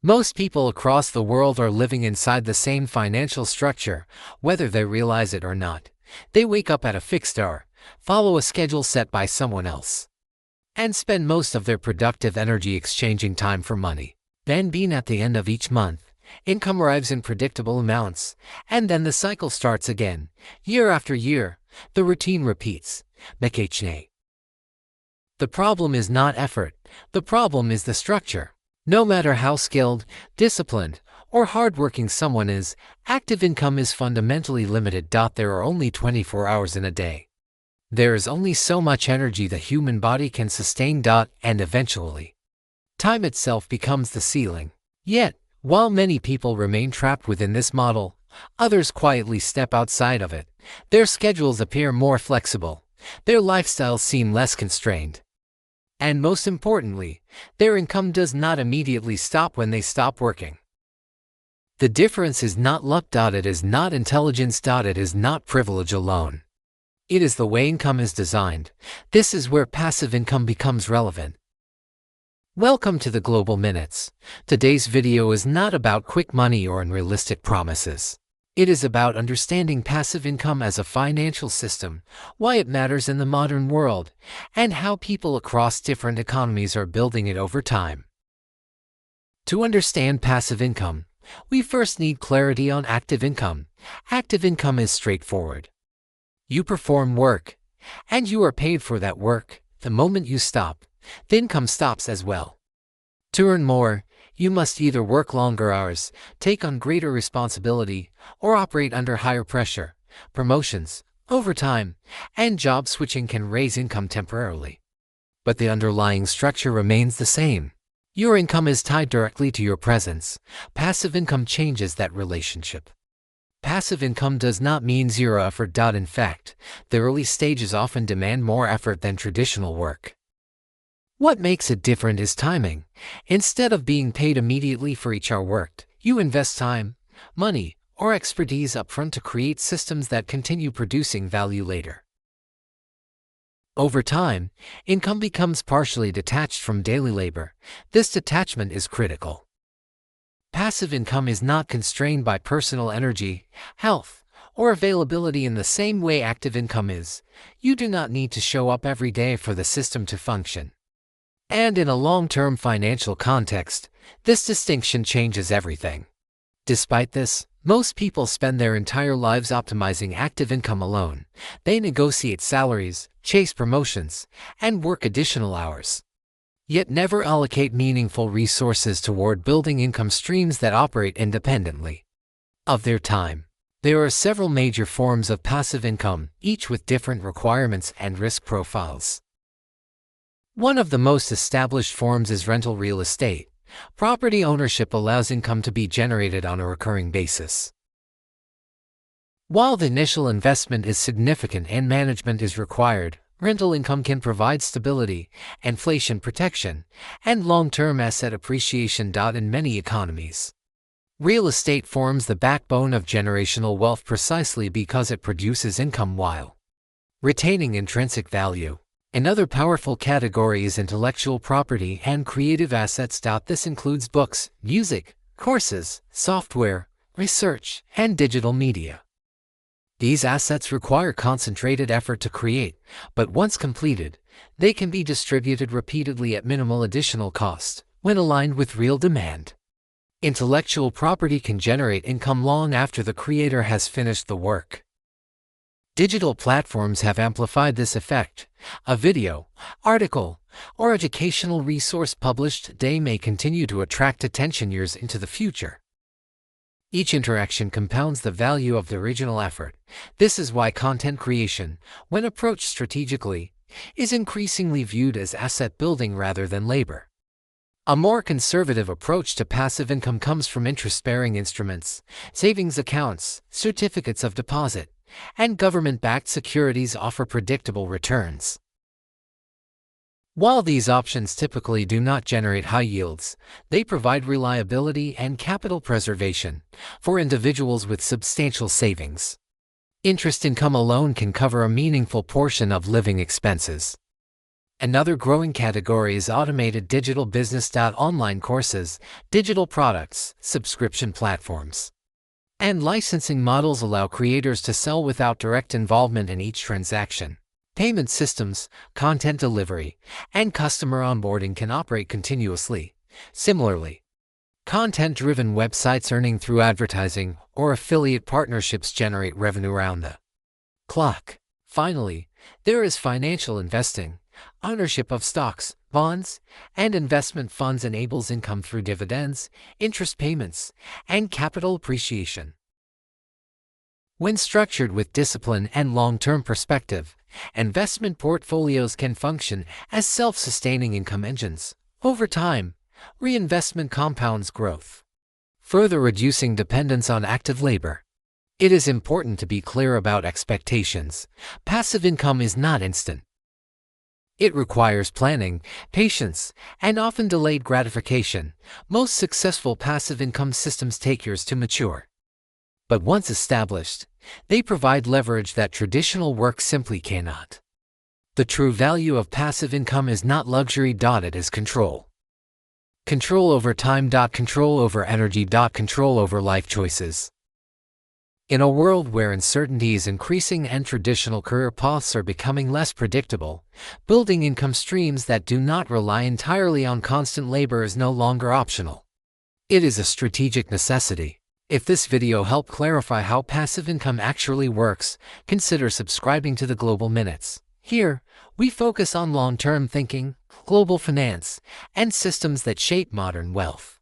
Most people across the world are living inside the same financial structure, whether they realize it or not. They wake up at a fixed hour, follow a schedule set by someone else, and spend most of their productive energy exchanging time for money. Then, being at the end of each month, income arrives in predictable amounts, and then the cycle starts again. Year after year, the routine repeats. The problem is not effort, the problem is the structure. No matter how skilled, disciplined, or hardworking someone is, active income is fundamentally limited. There are only 24 hours in a day. There is only so much energy the human body can sustain. And eventually, time itself becomes the ceiling. Yet, while many people remain trapped within this model, others quietly step outside of it. Their schedules appear more flexible, their lifestyles seem less constrained, and most importantly, their income does not immediately stop when they stop working. The difference is not luck. It is not intelligence. It is not privilege alone. It is the way income is designed. This is where passive income becomes relevant. Welcome to the Global Minutes. Today's video is not about quick money or unrealistic promises. It is about understanding passive income as a financial system, why it matters in the modern world, and how people across different economies are building it over time. To understand passive income, we first need clarity on active income. Active income is straightforward. You perform work, and you are paid for that work. The moment you stop, the income stops as well. To earn more, you must either work longer hours, take on greater responsibility, or operate under higher pressure. Promotions, overtime, and job switching can raise income temporarily, but the underlying structure remains the same. Your income is tied directly to your presence. Passive income changes that relationship. Passive income does not mean zero effort. In fact, the early stages often demand more effort than traditional work. What makes it different is timing. Instead of being paid immediately for each hour worked, you invest time, money, or expertise upfront to create systems that continue producing value later. Over time, income becomes partially detached from daily labor. This detachment is critical. Passive income is not constrained by personal energy, health, or availability in the same way active income is. You do not need to show up every day for the system to function. And in a long-term financial context, this distinction changes everything. Despite this, most people spend their entire lives optimizing active income alone. They negotiate salaries, chase promotions, and work additional hours, yet never allocate meaningful resources toward building income streams that operate independently of their time. There are several major forms of passive income, each with different requirements and risk profiles. One of the most established forms is rental real estate. Property ownership allows income to be generated on a recurring basis. While the initial investment is significant and management is required, rental income can provide stability, inflation protection, and long-term asset appreciation. In many economies, real estate forms the backbone of generational wealth precisely because it produces income while retaining intrinsic value. Another powerful category is intellectual property and creative assets. This includes books, music, courses, software, research, and digital media. These assets require concentrated effort to create, but once completed, they can be distributed repeatedly at minimal additional cost when aligned with real demand. Intellectual property can generate income long after the creator has finished the work. Digital platforms have amplified this effect. A video, article, or educational resource published today may continue to attract attention years into the future. Each interaction compounds the value of the original effort. This is why content creation, when approached strategically, is increasingly viewed as asset building rather than labor. A more conservative approach to passive income comes from interest-bearing instruments, savings accounts, certificates of deposit, and government-backed securities offer predictable returns. While these options typically do not generate high yields, they provide reliability and capital preservation for individuals with substantial savings. Interest income alone can cover a meaningful portion of living expenses. Another growing category is automated digital business. Online courses, digital products, subscription platforms, and licensing models allow creators to sell without direct involvement in each transaction. Payment systems, content delivery, and customer onboarding can operate continuously. Similarly, content-driven websites earning through advertising or affiliate partnerships generate revenue around the clock. Finally, there is financial investing. Ownership of stocks, bonds, and investment funds enables income through dividends, interest payments, and capital appreciation. When structured with discipline and long-term perspective, investment portfolios can function as self-sustaining income engines. Over time, reinvestment compounds growth, further reducing dependence on active labor. It is important to be clear about expectations. Passive income is not instant. It requires planning, patience, and often delayed gratification. Most successful passive income systems take years to mature. But once established, they provide leverage that traditional work simply cannot. The true value of passive income is not luxury. It is control. Control over time. Control over energy. Control over life choices. In a world where uncertainty is increasing and traditional career paths are becoming less predictable, building income streams that do not rely entirely on constant labor is no longer optional. It is a strategic necessity. If this video helped clarify how passive income actually works, consider subscribing to the Global Minutes. Here, we focus on long-term thinking, global finance, and systems that shape modern wealth.